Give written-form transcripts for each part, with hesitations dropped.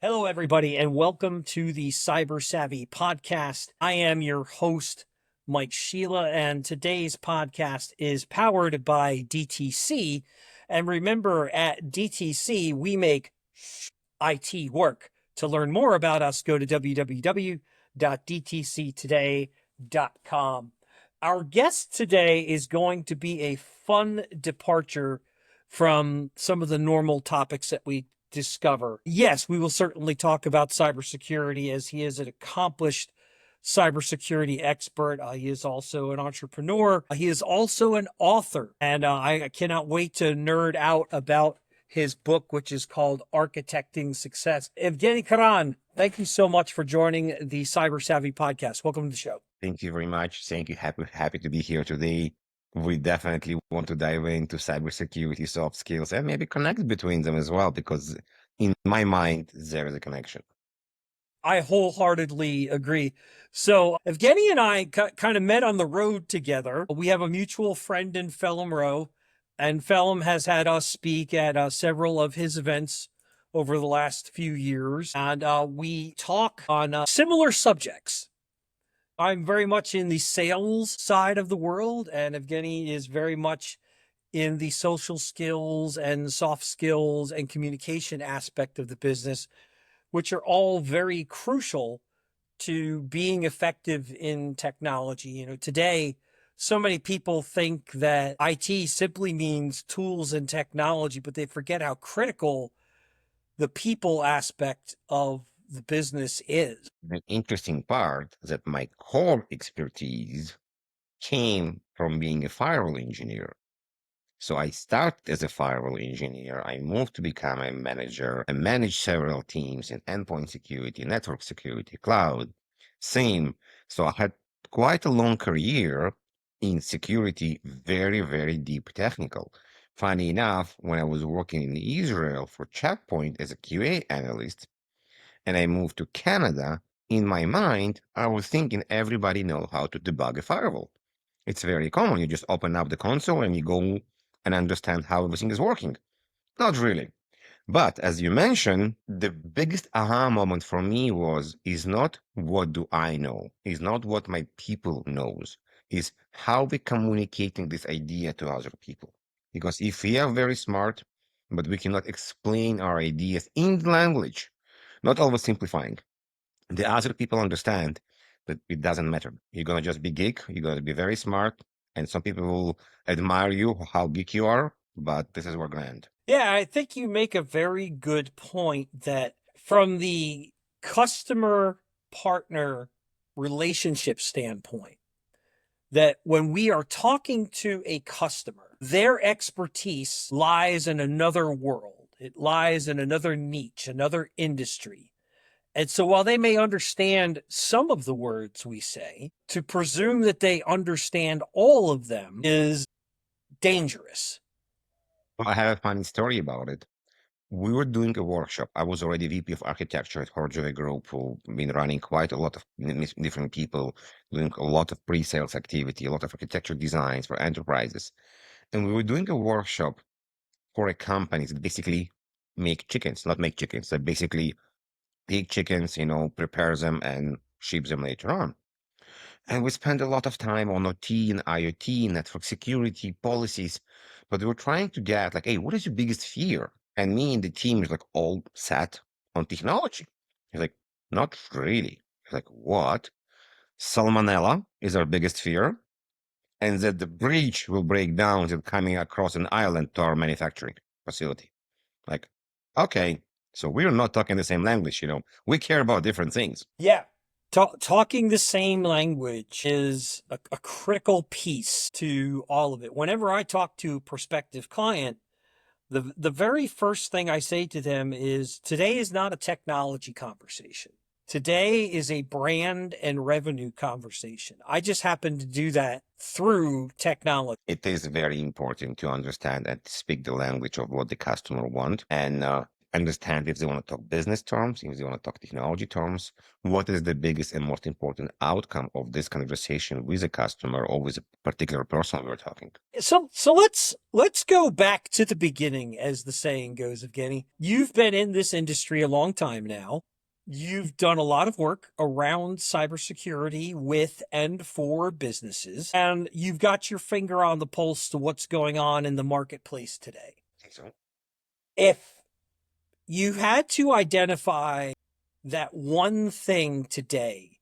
Hello, everybody, and welcome to the Cyber Savvy podcast. I am your host, Mike Shelah, and today's podcast is powered by DTC. And remember, at DTC, we make IT work. To learn more about us, go to www.dtctoday.com. Our guest today is going to be a fun departure from some of the normal topics that we discover. Yes, we will certainly talk about cybersecurity, as he is an accomplished cybersecurity expert. He is also an entrepreneur. He is also an author, and I cannot wait to nerd out about his book, which is called Architecting Success. Evgeniy Kharam, thank you so much for joining the Cyber Savvy podcast. Welcome to the show. Thank you very much. Thank you. Happy to be here today. We definitely want to dive into cybersecurity, soft skills, and maybe connect between them as well, because in my mind, there is a connection. I wholeheartedly agree. So Evgeniy and I kind of met on the road together. We have a mutual friend in Phelim Row, and Phelim has had us speak at several of his events over the last few years. And we talk on similar subjects. I'm very much in the sales side of the world, and Evgeniy is very much in the social skills and soft skills and communication aspect of the business, which are all very crucial to being effective in technology. You know, today, so many people think that IT simply means tools and technology, but they forget how critical the people aspect of the business is. The interesting part that my core expertise came from being a firewall engineer. So I started as a firewall engineer. I moved to become a manager. I managed several teams in endpoint security, network security, cloud, SIEM. So I had quite a long career in security, very, very deep technical. Funny enough, when I was working in Israel for Checkpoint as a QA analyst, and I moved to Canada, in my mind, I was thinking everybody know how to debug a firewall. It's very common. You just open up the console and you go and understand how everything is working. Not really. But as you mentioned, the biggest aha moment for me is not what do I know, is not what my people knows, is how we communicating this idea to other people. Because if we are very smart, but we cannot explain our ideas in language, not always simplifying, the other people understand that it doesn't matter. You're going to just be geek. You're going to be very smart. And some people will admire you, how geek you are, but this is where we're going to end. Yeah, I think you make a very good point that from the customer partner relationship standpoint, that when we are talking to a customer, their expertise lies in another world. It lies in another niche, another industry. And so while they may understand some of the words we say, to presume that they understand all of them is dangerous. I have a funny story about it. We were doing a workshop. I was already VP of architecture at Horjove Group, who been running quite a lot of different people, doing a lot of pre-sales activity, a lot of architecture designs for enterprises. And we were doing a workshop for a company that basically make chickens, not make chickens, that basically take chickens, prepare them and ship them later on. And we spent a lot of time on OT and IoT, network security policies, but we were trying to get like, hey, what is your biggest fear? And me and the team is like all set on technology. He's like, not really. He's like, what? Salmonella is our biggest fear, and that the bridge will break down and coming across an island to our manufacturing facility. Like, okay, so we're not talking the same language, we care about different things. Yeah. Talking the same language is a critical piece to all of it. Whenever I talk to a prospective client, the very first thing I say to them is, today is not a technology conversation. Today is a brand and revenue conversation. I just happen to do that through technology. It is very important to understand and speak the language of what the customer wants. And understand if they want to talk business terms, if they want to talk technology terms, what is the biggest and most important outcome of this conversation with a customer or with a particular person we're talking. So let's go back to the beginning, as the saying goes, Evgeny. You've been in this industry a long time now. You've done a lot of work around cybersecurity with and for businesses, and you've got your finger on the pulse to what's going on in the marketplace today. I think so. If you had to identify that one thing today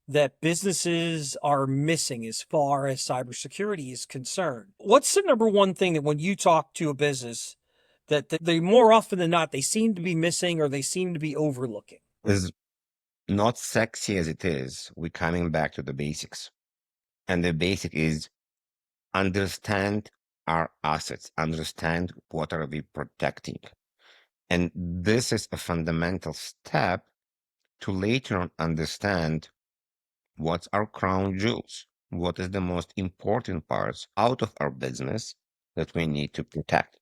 that businesses are missing as far as cybersecurity is concerned, what's the number one thing that when you talk to a business that they more often than not, they seem to be missing or they seem to be overlooking? As not sexy as it is, we're coming back to the basics. And the basic is understand our assets, understand what are we protecting. And this is a fundamental step to later on understand what's our crown jewels, what is the most important parts out of our business that we need to protect.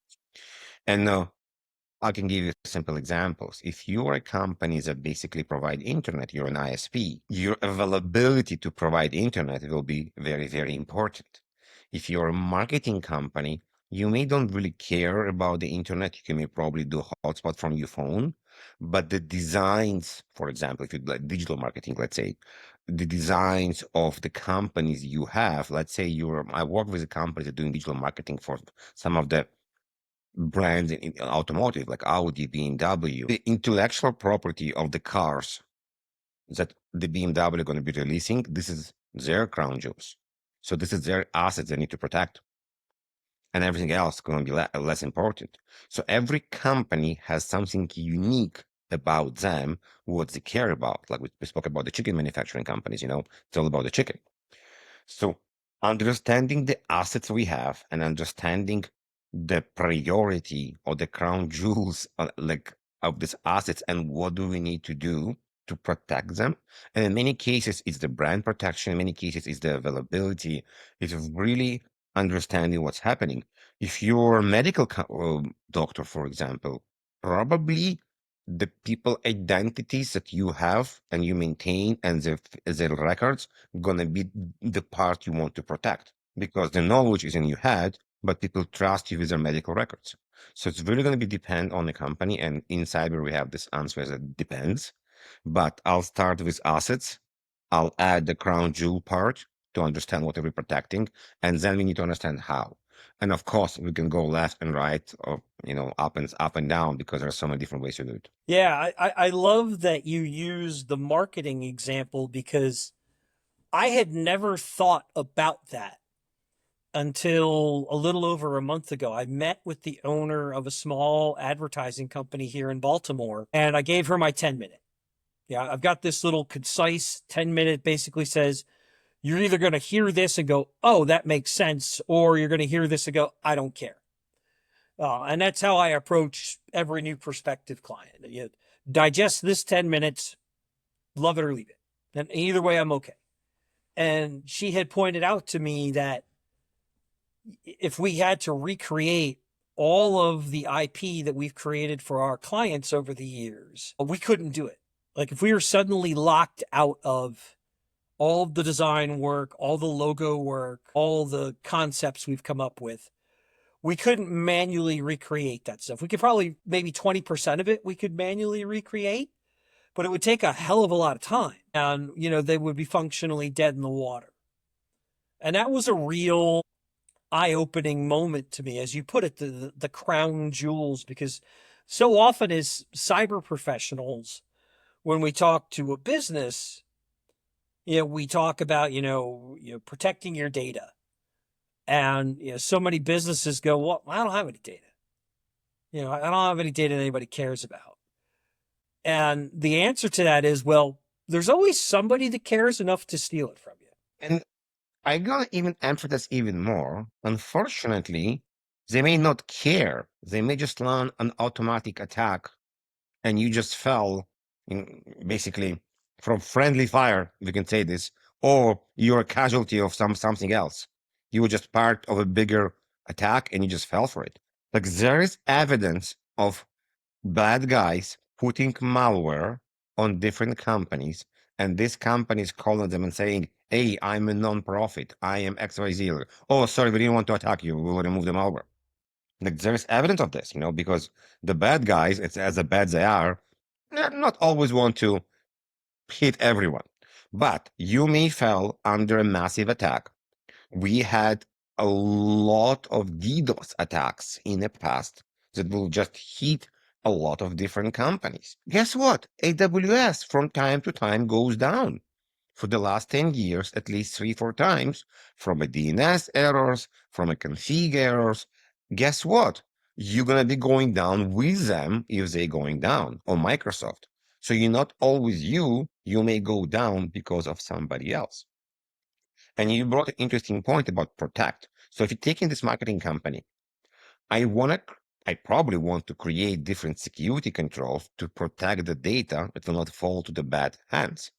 And I can give you simple examples. If you're a company that basically provide internet, you're an ISP, your availability to provide internet will be very, very important. If you're a marketing company, you may don't really care about the internet. You may probably do hotspot from your phone, but the designs, for example, if you like digital marketing, let's say, the designs of the companies you have, let's say I work with a company that doing digital marketing for some of the brands in automotive like Audi, BMW, the intellectual property of the cars that the BMW are going to be releasing, this is their crown jewels. So this is their assets they need to protect. And everything else is going to be less important. So every company has something unique about them, what they care about. Like we spoke about the chicken manufacturing companies, it's all about the chicken. So understanding the assets we have and understanding the priority or the crown jewels of these assets and what do we need to do to protect them. And in many cases, it's the brand protection. In many cases, it's the availability. It's really understanding what's happening. If you're a medical doctor, for example, probably the people identities that you have and you maintain and their records gonna be the part you want to protect because the knowledge is in your head, but people trust you with their medical records. So it's really going to be depend on the company. And in cyber, we have this answer that depends. But I'll start with assets. I'll add the crown jewel part to understand what we're protecting, and then we need to understand how. And of course, we can go left and right, or up and down because there are so many different ways to do it. Yeah, I love that you use the marketing example because I had never thought about that until a little over a month ago. I met with the owner of a small advertising company here in Baltimore, and I gave her my 10-minute. Yeah, I've got this little concise 10-minute, basically says, you're either going to hear this and go, oh, that makes sense, or you're going to hear this and go, I don't care. And that's how I approach every new prospective client. You digest this 10 minutes, love it or leave it. And either way, I'm okay. And she had pointed out to me that if we had to recreate all of the IP that we've created for our clients over the years, we couldn't do it. Like if we were suddenly locked out of all of the design work, all the logo work, all the concepts we've come up with, we couldn't manually recreate that stuff. We could probably maybe 20% of it we could manually recreate, but it would take a hell of a lot of time. And, they would be functionally dead in the water. And that was a real eye-opening moment to me, as you put it, the crown jewels, because so often as cyber professionals, when we talk to a business, we talk about, protecting your data. And, so many businesses go, well, I don't have any data. I don't have any data that anybody cares about. And the answer to that is, well, there's always somebody that cares enough to steal it from you. And I gotta even emphasize even more. Unfortunately, they may not care. They may just run an automatic attack and you just fell basically from friendly fire, we can say this, or you're a casualty of something else. You were just part of a bigger attack and you just fell for it. Like there is evidence of bad guys putting malware on different companies, and these companies calling them and saying, hey, I'm a non-profit, I am XYZ. Oh, sorry, we didn't want to attack you, we will remove the malware. Like, there's evidence of this, because the bad guys, it's as bad they are, not always want to hit everyone. But you may fall under a massive attack. We had a lot of DDoS attacks in the past that will just hit a lot of different companies. Guess what? AWS from time to time goes down. For the last 10 years, at least 3, 4 times, from a DNS errors, from a config errors. Guess what? You're going to be going down with them if they're going down, or Microsoft. So you're not always you may go down because of somebody else. And you brought an interesting point about protect. So if you're taking this marketing company, I probably want to create different security controls to protect the data that will not fall to the bad hands.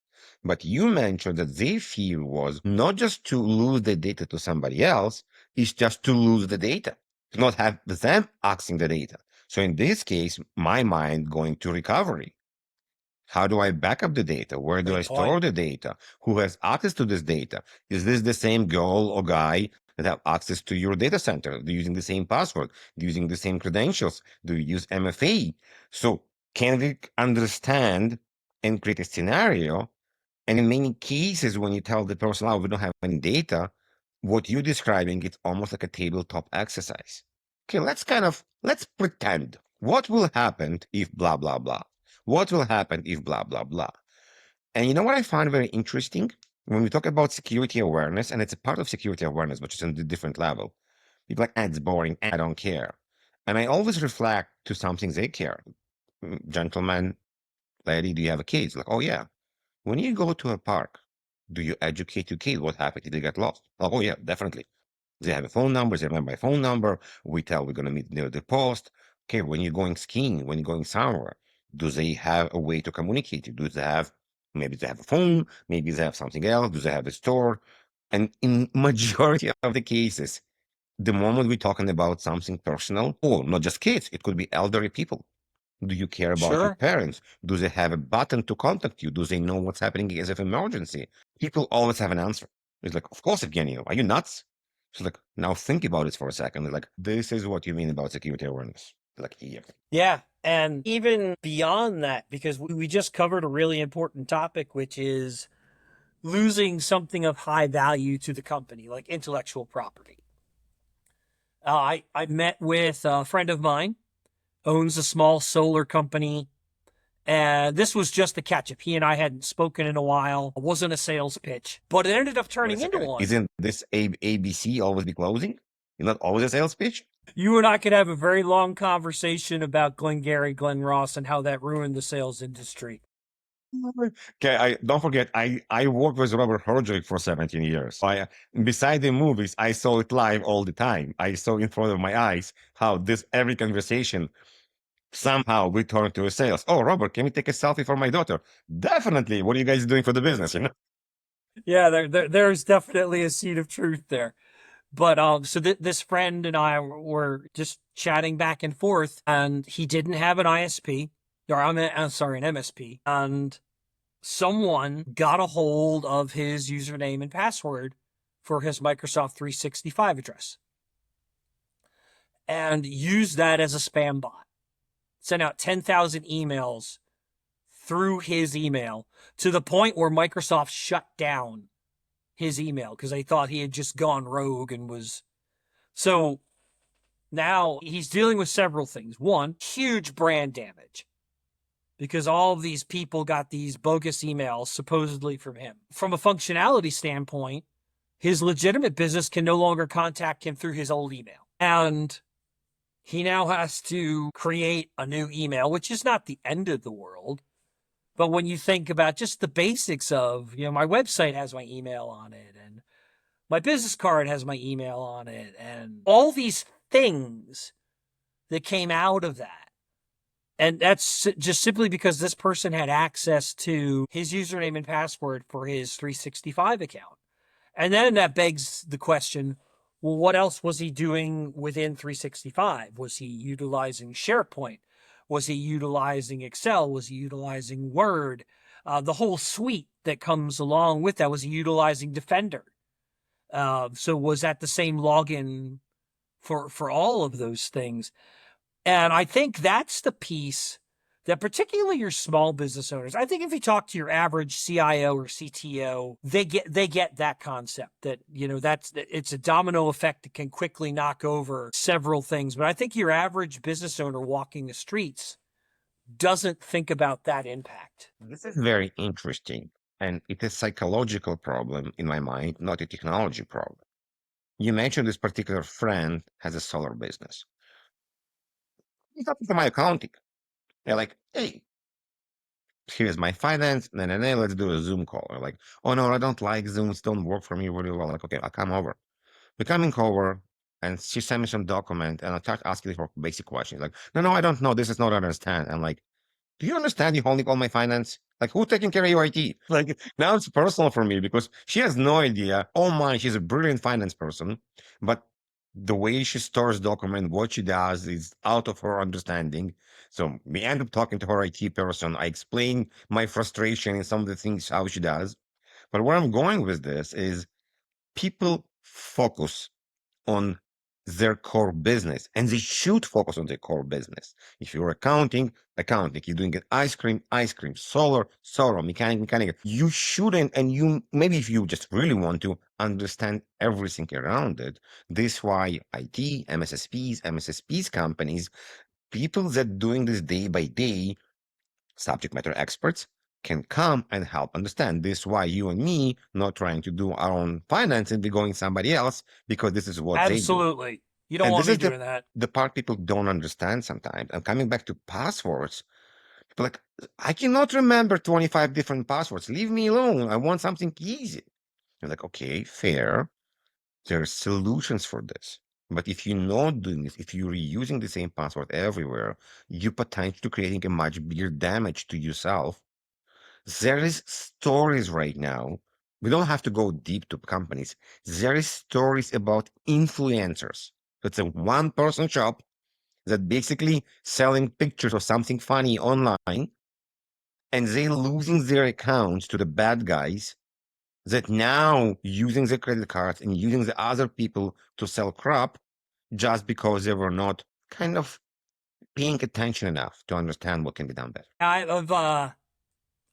But you mentioned that their fear was not just to lose the data to somebody else, it's just to lose the data, to not have them accessing the data. So in this case, my mind going to recovery. How do I back up the data? Where do I Great store point. the data? Who has access to this data? Is this the same girl or guy that have access to your data center? Do you using the same password? Do you using the same credentials? Do you use MFA? So can we understand and create a scenario? And in many cases, when you tell the person, oh, we don't have any data, what you're describing, it's almost like a tabletop exercise. Okay, let's pretend. What will happen if blah, blah, blah? What will happen if blah, blah, blah? And you know what I find very interesting? When we talk about security awareness, and it's a part of security awareness, but it's on a different level. People are like, it's boring, I don't care. And I always reflect to something they care. Gentleman, lady, do you have a kid? It's like, oh yeah. When you go to a park, do you educate your kid what happened if they get lost? Oh yeah, definitely. They have a phone number, they remember my phone number. We tell we're gonna meet near the post. Okay, when you're going skiing, when you're going somewhere, do they have a way to communicate? Do they have maybe they have a phone, maybe they have something else, do they have a store? And in majority of the cases, the moment we're talking about something personal, or not just kids, it could be elderly people. Do you care about your Sure. parents? Do they have a button to contact you? Do they know what's happening as of emergency? People always have an answer. It's like, of course, Evgeny, are you nuts? She's like, now think about it for a second. They're like, this is what you mean about security awareness. Like, yeah. Yeah. And even beyond that, because we just covered a really important topic, which is losing something of high value to the company, like intellectual property. I met with a friend of mine, owns a small solar company. And this was just a catch up. He and I hadn't spoken in a while. It wasn't a sales pitch, but it ended up Wait a turning into second. one. Isn't this ABC always be closing? You're not always a sales pitch? You and I could have a very long conversation about Glengarry Glen Ross and how that ruined the sales industry. Okay, I don't forget. I worked with Robert Herjavec for 17 years. Beside the movies, I saw it live all the time. I saw in front of my eyes how this every conversation somehow we turn to a sales. Oh, Robert, can we take a selfie for my daughter? Definitely. What are you guys doing for the business? Yeah, there's definitely a seed of truth there. But so this friend and I were just chatting back and forth, and he didn't have an ISP, or I'm sorry, an MSP, and someone got a hold of his username and password for his Microsoft 365 address and used that as a spam bot. Sent out 10,000 emails through his email to the point where Microsoft shut down his email because they thought he had just gone rogue and was. So now he's dealing with several things. One, huge brand damage because all of these people got these bogus emails supposedly from him. From a functionality standpoint, his legitimate business can no longer contact him through his old email. And he now has to create a new email, which is not the end of the world. But when you think about just the basics of, my website has my email on it and my business card has my email on it and all these things that came out of that. And that's just simply because this person had access to his username and password for his 365 account. And then that begs the question, well, what else was he doing within 365? Was he utilizing SharePoint? Was he utilizing Excel? Was he utilizing Word? The whole suite that comes along with that, was he utilizing Defender? So was that the same login for all of those things? And I think that's the piece that particularly your small business owners, I think if you talk to your average CIO or CTO, they get that concept that, it's a domino effect that can quickly knock over several things. But I think your average business owner walking the streets doesn't think about that impact. This is very interesting. And it's a psychological problem in my mind, not a technology problem. You mentioned this particular friend has a solar business. He's talking to my accounting. They're like, hey, here's my finance. Let's do a Zoom call. They're like, oh no, I don't like Zooms. Don't work for me really well. Like, okay, I'll come over. We're coming over, and she sent me some document, and I start asking for basic questions. Like, no, I don't know. This is not what I understand. I'm like, do you understand you holding all my finance? Like, who's taking care of your IT? Like, now it's personal for me because she has no idea. Oh my, she's a brilliant finance person, but the way she stores document, what she does is out of her understanding. So we end up talking to her IT person. I explain my frustration in some of the things how she does. But where I'm going with this is people focus on their core business, and they should focus on their core business. If you're accounting, you're doing an ice cream, solar, mechanic, you shouldn't, and you maybe if you just really want to understand everything around it. This is why IT, MSSPs companies, people that doing this day by day, subject matter experts, can come and help understand. This is why you and me not trying to do our own finance and be going somebody else, because this is what they do. Absolutely. You don't And want this me is doing that. the part people don't understand sometimes. And coming back to passwords, people like, I cannot remember 25 different passwords. Leave me alone. I want something easy. You're like, okay, fair. There are solutions for this. But if you're not doing this, if you're reusing the same password everywhere, you potentially creating a much bigger damage to yourself. There is stories right now. We don't have to go deep to companies. There is stories about influencers. It's a one-person shop that basically selling pictures of something funny online, and they losing their accounts to the bad guys that now using the credit cards and using the other people to sell crap just because they were not kind of paying attention enough to understand what can be done better.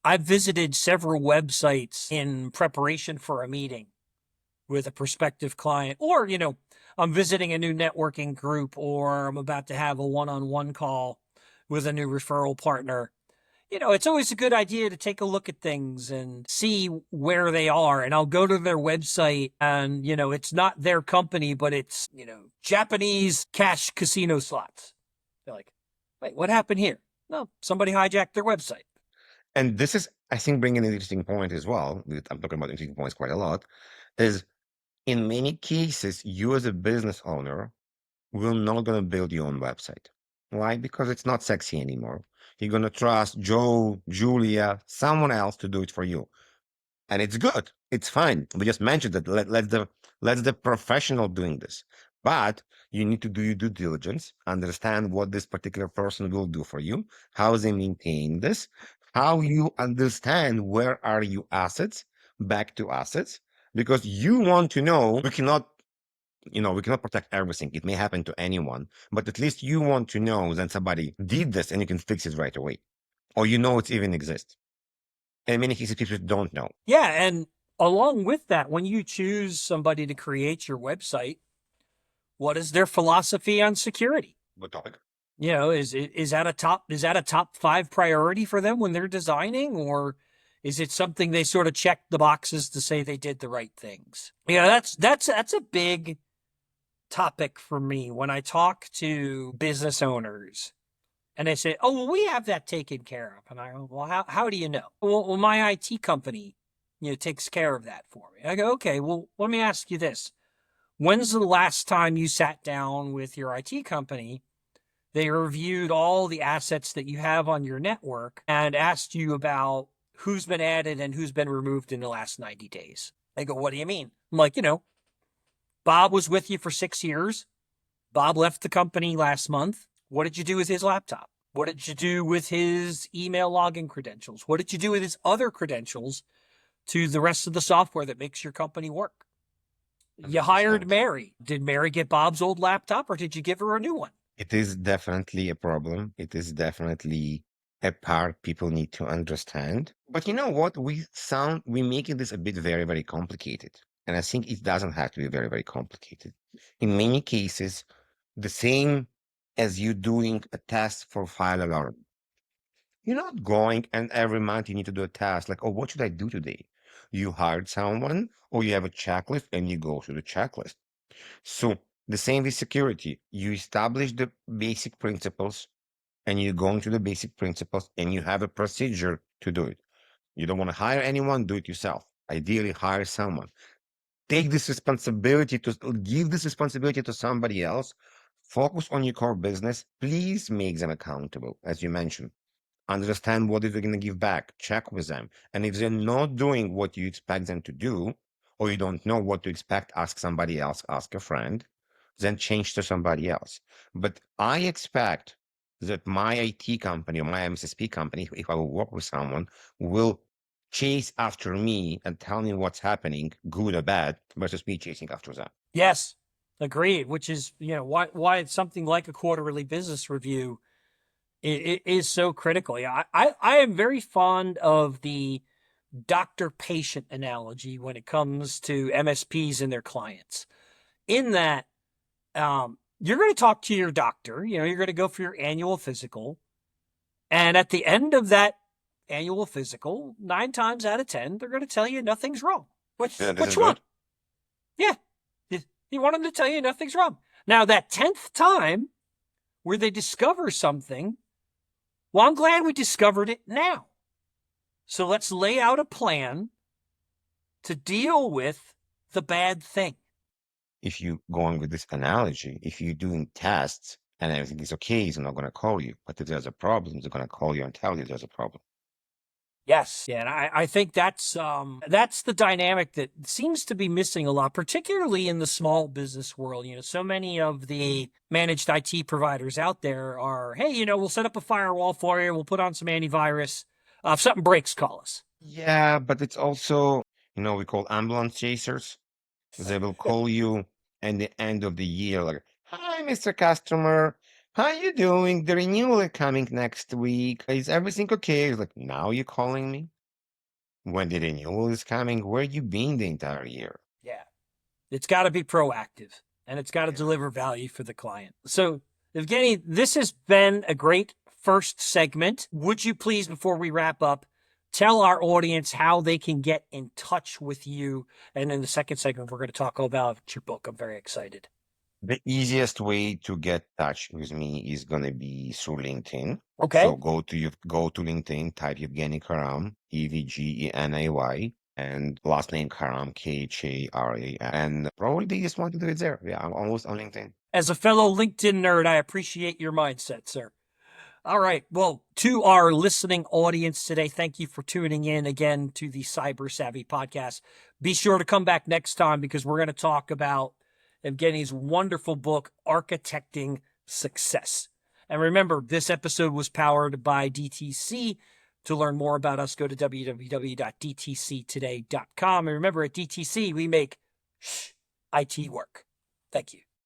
I've visited several websites in preparation for a meeting with a prospective client, or, I'm visiting a new networking group, or I'm about to have a one-on-one call with a new referral partner. It's always a good idea to take a look at things and see where they are. And I'll go to their website and, it's not their company, but it's, Japanese cash casino slots. They're like, wait, what happened here? No, somebody hijacked their website. And this is, I think, bringing an interesting point as well. I'm talking about interesting points quite a lot. Is in many cases, you as a business owner will not going to build your own website. Why? Because it's not sexy anymore. You're going to trust Joe, Julia, someone else to do it for you. And it's good. It's fine. We just mentioned that let the professional doing this. But you need to do your due diligence, understand what this particular person will do for you, how they maintain this, how you understand where are your assets, back to assets, because you want to know. We cannot protect everything. It may happen to anyone, but at least you want to know that somebody did this and you can fix it right away, or it even exists. In many cases, people don't know. Yeah. And along with that, when you choose somebody to create your website, what is their philosophy on security? What topic? Is that a top 5 priority for them when they're designing, or is it something they sort of check the boxes to say they did the right things? That's a big topic for me when I talk to business owners and they say, "Oh, well, we have that taken care of." And I go, "Well, how do you know?" Well, my IT company, takes care of that for me. I go, "Okay, well, let me ask you this. When's the last time you sat down with your IT company? They reviewed all the assets that you have on your network and asked you about who's been added and who's been removed in the last 90 days." They go, "What do you mean?" I'm like, Bob was with you for 6 years. Bob left the company last month. What did you do with his laptop? What did you do with his email login credentials? What did you do with his other credentials to the rest of the software that makes your company work? You hired 100%. Mary. Did Mary get Bob's old laptop or did you give her a new one? It is definitely a problem. It is definitely a part people need to understand. But you know what? We're making this a bit very, very complicated. And I think it doesn't have to be very, very complicated. In many cases, the same as you doing a test for file alarm. You're not going and every month you need to do a task like, oh, what should I do today? You hired someone or you have a checklist and you go through the checklist. So the same with security. You establish the basic principles and you go into the basic principles and you have a procedure to do it. You don't want to hire anyone, do it yourself. Ideally, hire someone. Take this responsibility to give this responsibility to somebody else. Focus on your core business. Please make them accountable, as you mentioned. Understand what they're going to give back. Check with them. And if they're not doing what you expect them to do, or you don't know what to expect, ask somebody else, ask a friend, then change to somebody else. But I expect that my IT company or my MSSP company, if I will work with someone, will chase after me and tell me what's happening, good or bad, versus me chasing after them. Yes, agreed. Which is, why it's something like a quarterly business review it is so critical. Yeah, I am very fond of the doctor-patient analogy when it comes to MSPs and their clients. In that, you're going to talk to your doctor. You're going to go for your annual physical, and at the end of that annual physical, 9 times out of 10, they're going to tell you nothing's wrong. Which Yeah, this is which one? good. Yeah, you want them to tell you nothing's wrong. Now that 10th time where they discover something, well, I'm glad we discovered it now. So let's lay out a plan to deal with the bad thing. If you going with this analogy, if you're doing tests and everything is okay, they're not going to call you. But if there's a problem, they're going to call you and tell you there's a problem. Yes. Yeah, and I think that's the dynamic that seems to be missing a lot, particularly in the small business world. So many of the managed IT providers out there are, hey, we'll set up a firewall for you, we'll put on some antivirus. If something breaks, call us. Yeah, but it's also, we call ambulance chasers. They will call you at the end of the year, like, "Hi, Mr. Customer, how you doing? The renewal is coming next week. Is everything okay?" It's like, now you're calling me when the renewal is coming. Where you been the entire year? Yeah. It's got to be proactive and it's got to Yeah. deliver value for the client. So, Evgeny, this has been a great first segment. Would you please, before we wrap up, tell our audience how they can get in touch with you? And in the second segment, we're going to talk all about your book. I'm very excited. The easiest way to get in touch with me is gonna be through LinkedIn. Okay. So go to LinkedIn, type Evgeniy Kharam, Evgenay, and last name Kharam, Kharam, and probably they just want to do it there. Yeah, I'm almost on LinkedIn. As a fellow LinkedIn nerd, I appreciate your mindset, sir. All right. Well, to our listening audience today, thank you for tuning in again to the Cyber Savvy podcast. Be sure to come back next time because we're going to talk about Evgeny's wonderful book, Architecting Success. And remember, this episode was powered by DTC. To learn more about us, go to www.dtctoday.com. And remember, at DTC, we make IT work. Thank you.